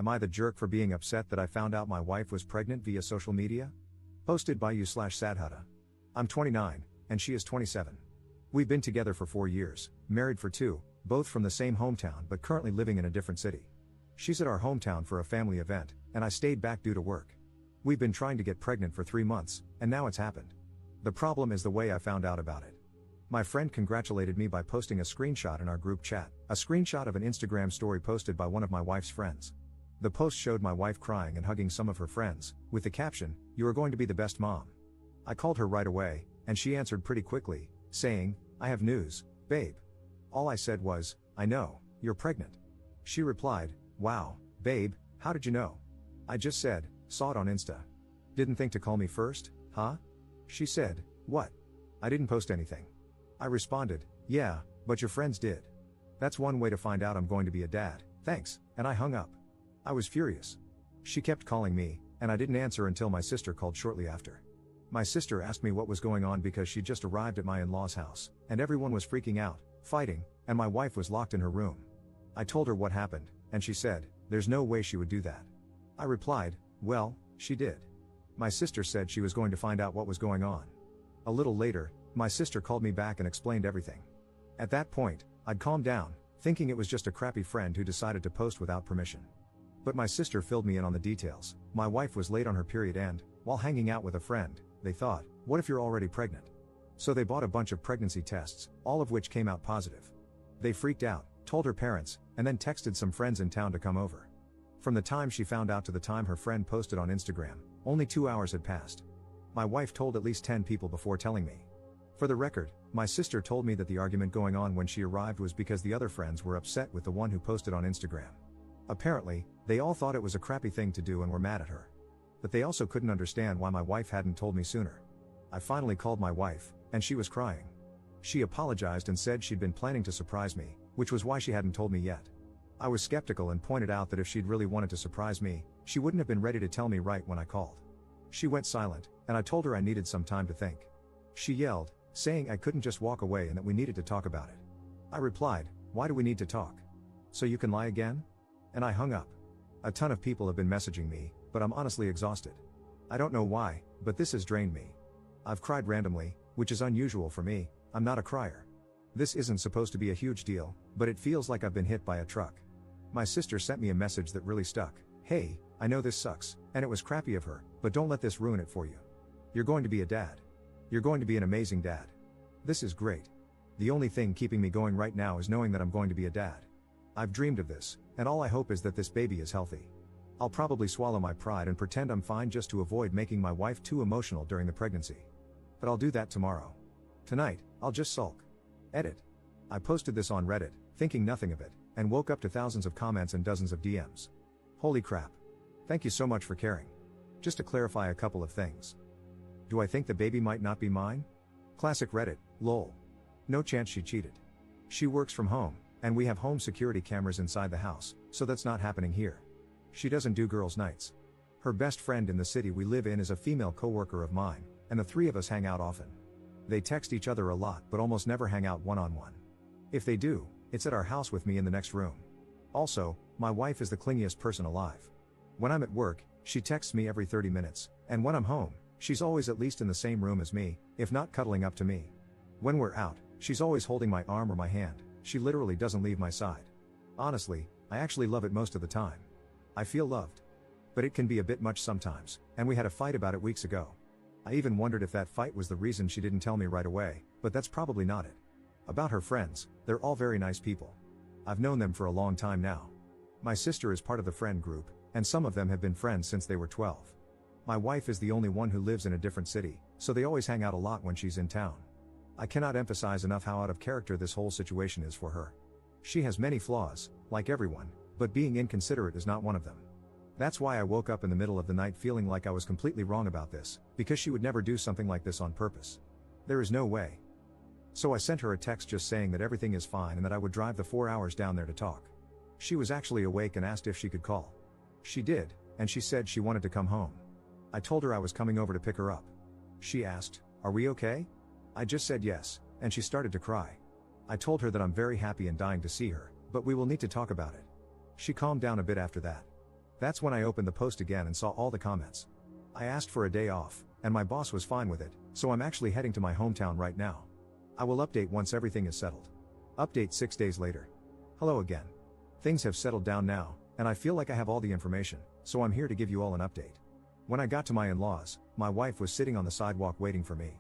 Am I the jerk for being upset that I found out my wife was pregnant via social media? Posted by you/Sadhutta. I'm 29, and she is 27. We've been together for 4 years, married for 2, both from the same hometown but currently living in a different city. She's at our hometown for a family event, and I stayed back due to work. We've been trying to get pregnant for 3 months, and now it's happened. The problem is the way I found out about it. My friend congratulated me by posting a screenshot in our group chat, a screenshot of an Instagram story posted by one of my wife's friends. The post showed my wife crying and hugging some of her friends, with the caption, "You are going to be the best mom." I called her right away, and she answered pretty quickly, saying, "I have news, babe." All I said was, "I know, you're pregnant." She replied, "Wow, babe, how did you know?" I just said, "Saw it on Insta." "Didn't think to call me first, huh?" She said, "What? I didn't post anything." I responded, "Yeah, but your friends did. That's one way to find out I'm going to be a dad, thanks," and I hung up. I was furious. She kept calling me, and I didn't answer until my sister called shortly after. My sister asked me what was going on because she just arrived at my in-laws' house, and everyone was freaking out, fighting, and my wife was locked in her room. I told her what happened, and she said, "There's no way she would do that." I replied, "Well, she did." My sister said she was going to find out what was going on. A little later, my sister called me back and explained everything. At that point, I'd calmed down, thinking it was just a crappy friend who decided to post without permission. But my sister filled me in on the details. My wife was late on her period and, while hanging out with a friend, they thought, "What if you're already pregnant?" So they bought a bunch of pregnancy tests, all of which came out positive. They freaked out, told her parents, and then texted some friends in town to come over. From the time she found out to the time her friend posted on Instagram, only 2 hours had passed. My wife told at least 10 people before telling me. For the record, my sister told me that the argument going on when she arrived was because the other friends were upset with the one who posted on Instagram. Apparently, they all thought it was a crappy thing to do and were mad at her. But they also couldn't understand why my wife hadn't told me sooner. I finally called my wife, and she was crying. She apologized and said she'd been planning to surprise me, which was why she hadn't told me yet. I was skeptical and pointed out that if she'd really wanted to surprise me, she wouldn't have been ready to tell me right when I called. She went silent, and I told her I needed some time to think. She yelled, saying I couldn't just walk away and that we needed to talk about it. I replied, "Why do we need to talk? So you can lie again?" And I hung up. A ton of people have been messaging me, but I'm honestly exhausted. I don't know why, but this has drained me. I've cried randomly, which is unusual for me. I'm not a crier. This isn't supposed to be a huge deal, but it feels like I've been hit by a truck. My sister sent me a message that really stuck. "Hey, I know this sucks, and it was crappy of her, but don't let this ruin it for you. You're going to be a dad. You're going to be an amazing dad. This is great. The only thing keeping me going right now is knowing that I'm going to be a dad. I've dreamed of this, and all I hope is that this baby is healthy. I'll probably swallow my pride and pretend I'm fine just to avoid making my wife too emotional during the pregnancy. But I'll do that tomorrow. Tonight, I'll just sulk." Edit. I posted this on Reddit, thinking nothing of it, and woke up to thousands of comments and dozens of DMs. Holy crap. Thank you so much for caring. Just to clarify a couple of things. Do I think the baby might not be mine? Classic Reddit, lol. No chance she cheated. She works from home, and we have home security cameras inside the house, so that's not happening here. She doesn't do girls' nights. Her best friend in the city we live in is a female coworker of mine, and the three of us hang out often. They text each other a lot but almost never hang out one-on-one. If they do, it's at our house with me in the next room. Also, my wife is the clingiest person alive. When I'm at work, she texts me every 30 minutes, and when I'm home, she's always at least in the same room as me, if not cuddling up to me. When we're out, she's always holding my arm or my hand. She literally doesn't leave my side. Honestly, I actually love it most of the time. I feel loved. But it can be a bit much sometimes, and we had a fight about it weeks ago. I even wondered if that fight was the reason she didn't tell me right away, but that's probably not it. About her friends, they're all very nice people. I've known them for a long time now. My sister is part of the friend group, and some of them have been friends since they were 12. My wife is the only one who lives in a different city, so they always hang out a lot when she's in town. I cannot emphasize enough how out of character this whole situation is for her. She has many flaws, like everyone, but being inconsiderate is not one of them. That's why I woke up in the middle of the night feeling like I was completely wrong about this, because she would never do something like this on purpose. There is no way. So I sent her a text just saying that everything is fine and that I would drive the 4 hours down there to talk. She was actually awake and asked if she could call. She did, and she said she wanted to come home. I told her I was coming over to pick her up. She asked, "Are we okay?" I just said yes, and she started to cry. I told her that I'm very happy and dying to see her, but we will need to talk about it. She calmed down a bit after that. That's when I opened the post again and saw all the comments. I asked for a day off, and my boss was fine with it, so I'm actually heading to my hometown right now. I will update once everything is settled. Update 6 days later. Hello again. Things have settled down now, and I feel like I have all the information, so I'm here to give you all an update. When I got to my in-laws, my wife was sitting on the sidewalk waiting for me.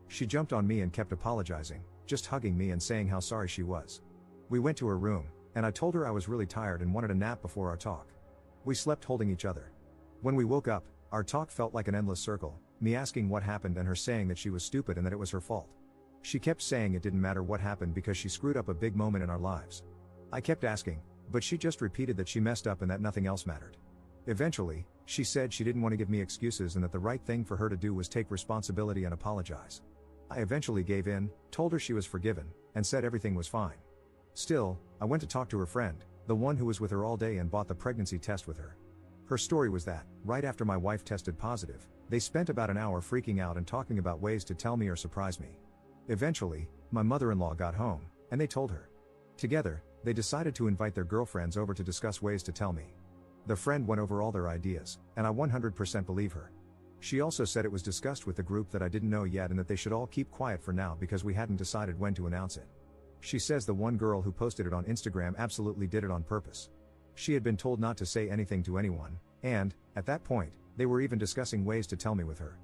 She jumped on me and kept apologizing, just hugging me and saying how sorry she was. We went to her room, and I told her I was really tired and wanted a nap before our talk. We slept holding each other. When we woke up, our talk felt like an endless circle, me asking what happened and her saying that she was stupid and that it was her fault. She kept saying it didn't matter what happened because she screwed up a big moment in our lives. I kept asking, but she just repeated that she messed up and that nothing else mattered. Eventually, she said she didn't want to give me excuses and that the right thing for her to do was take responsibility and apologize. I eventually gave in, told her she was forgiven, and said everything was fine. Still, I went to talk to her friend, the one who was with her all day and bought the pregnancy test with her. Her story was that, right after my wife tested positive, they spent about an hour freaking out and talking about ways to tell me or surprise me. Eventually, my mother-in-law got home, and they told her. Together, they decided to invite their girlfriends over to discuss ways to tell me. The friend went over all their ideas, and I 100% believe her. She also said it was discussed with the group that I didn't know yet and that they should all keep quiet for now because we hadn't decided when to announce it. She says the one girl who posted it on Instagram absolutely did it on purpose. She had been told not to say anything to anyone, and, at that point, they were even discussing ways to tell me with her.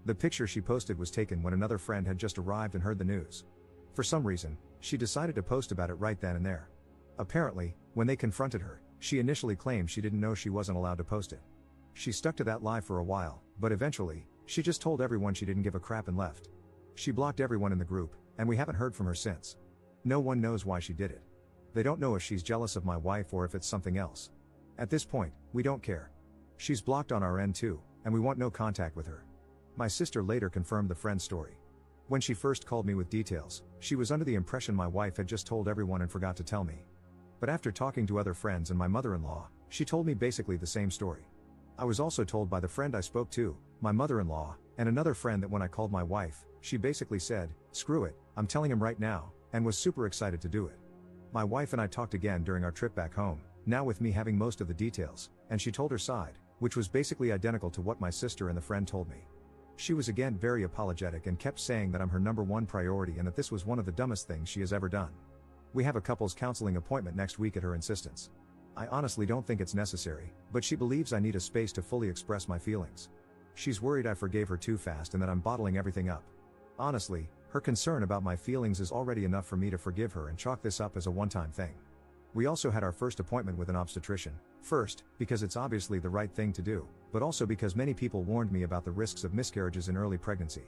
The picture she posted was taken when another friend had just arrived and heard the news. For some reason, she decided to post about it right then and there. Apparently, when they confronted her, she initially claimed she didn't know she wasn't allowed to post it. She stuck to that lie for a while, but eventually, she just told everyone she didn't give a crap and left. She blocked everyone in the group, and we haven't heard from her since. No one knows why she did it. They don't know if she's jealous of my wife or if it's something else. At this point, we don't care. She's blocked on our end too, and we want no contact with her. My sister later confirmed the friend's story. When she first called me with details, she was under the impression my wife had just told everyone and forgot to tell me. But after talking to other friends and my mother-in-law, she told me basically the same story. I was also told by the friend I spoke to, my mother-in-law, and another friend that when I called my wife, she basically said, "Screw it, I'm telling him right now," and was super excited to do it. My wife and I talked again during our trip back home, now with me having most of the details, and she told her side, which was basically identical to what my sister and the friend told me. She was again very apologetic and kept saying that I'm her #1 priority and that this was one of the dumbest things she has ever done. We have a couples counseling appointment next week at her insistence. I honestly don't think it's necessary, but she believes I need a space to fully express my feelings. She's worried I forgave her too fast and that I'm bottling everything up. Honestly, her concern about my feelings is already enough for me to forgive her and chalk this up as a one-time thing. We also had our first appointment with an obstetrician, first, because it's obviously the right thing to do, but also because many people warned me about the risks of miscarriages in early pregnancy.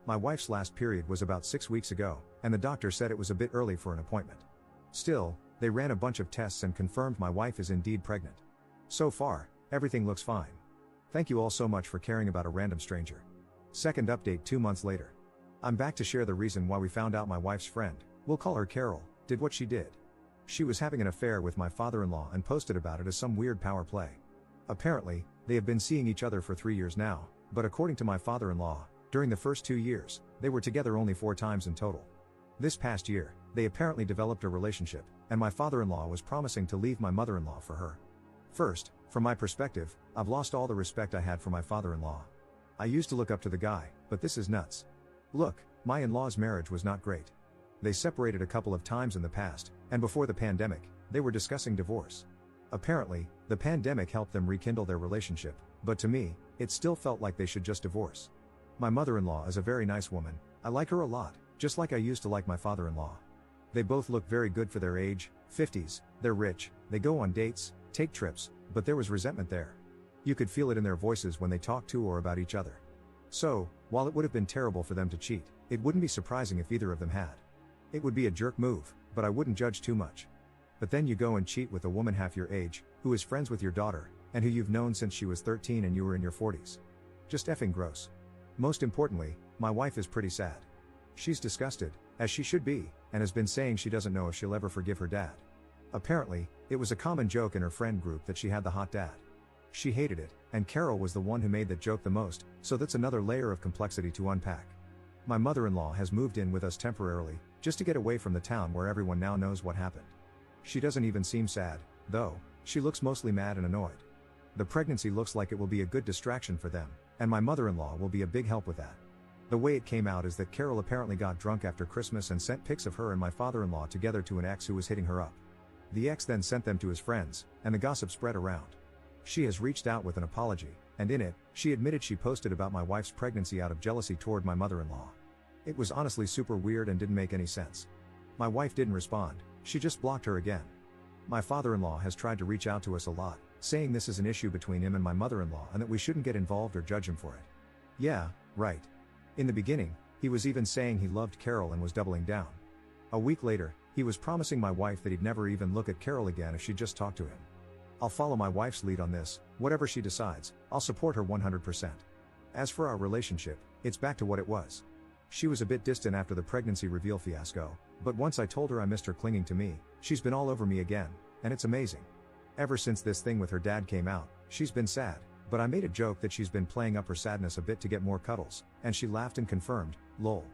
My wife's last period was about 6 weeks ago, and the doctor said it was a bit early for an appointment. Still, they ran a bunch of tests and confirmed my wife is indeed pregnant. So far, everything looks fine. Thank you all so much for caring about a random stranger. Second update 2 months later. I'm back to share the reason why we found out my wife's friend, we'll call her Carol, did what she did. She was having an affair with my father-in-law and posted about it as some weird power play. Apparently, they have been seeing each other for 3 years now, but according to my father-in-law, during the first 2 years, they were together only 4 times in total. This past year, they apparently developed a relationship, and my father-in-law was promising to leave my mother-in-law for her. First, from my perspective, I've lost all the respect I had for my father-in-law. I used to look up to the guy, but this is nuts. Look, my in-laws' marriage was not great. They separated a couple of times in the past, and before the pandemic, they were discussing divorce. Apparently, the pandemic helped them rekindle their relationship, but to me, it still felt like they should just divorce. My mother-in-law is a very nice woman, I like her a lot, just like I used to like my father-in-law. They both look very good for their age, 50s, they're rich, they go on dates, take trips, but there was resentment there. You could feel it in their voices when they talked to or about each other. So, while it would have been terrible for them to cheat, it wouldn't be surprising if either of them had. It would be a jerk move, but I wouldn't judge too much. But then you go and cheat with a woman half your age, who is friends with your daughter, and who you've known since she was 13 and you were in your 40s. Just effing gross. Most importantly, my wife is pretty sad. She's disgusted, as she should be, and has been saying she doesn't know if she'll ever forgive her dad. Apparently, it was a common joke in her friend group that she had the hot dad. She hated it, and Carol was the one who made that joke the most, so that's another layer of complexity to unpack. My mother-in-law has moved in with us temporarily, just to get away from the town where everyone now knows what happened. She doesn't even seem sad, though, she looks mostly mad and annoyed. The pregnancy looks like it will be a good distraction for them, and my mother-in-law will be a big help with that. The way it came out is that Carol apparently got drunk after Christmas and sent pics of her and my father-in-law together to an ex who was hitting her up. The ex then sent them to his friends, and the gossip spread around. She has reached out with an apology, and in it, she admitted she posted about my wife's pregnancy out of jealousy toward my mother-in-law. It was honestly super weird and didn't make any sense. My wife didn't respond, she just blocked her again. My father-in-law has tried to reach out to us a lot, saying this is an issue between him and my mother-in-law and that we shouldn't get involved or judge him for it. Yeah, right. In the beginning, he was even saying he loved Carol and was doubling down. A week later, he was promising my wife that he'd never even look at Carol again if she just talked to him. I'll follow my wife's lead on this, whatever she decides, I'll support her 100%. As for our relationship, it's back to what it was. She was a bit distant after the pregnancy reveal fiasco, but once I told her I missed her clinging to me, she's been all over me again, and it's amazing. Ever since this thing with her dad came out, she's been sad, but I made a joke that she's been playing up her sadness a bit to get more cuddles, and she laughed and confirmed, lol.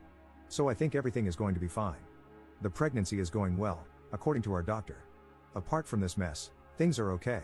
So I think everything is going to be fine. The pregnancy is going well, according to our doctor. Apart from this mess, things are okay.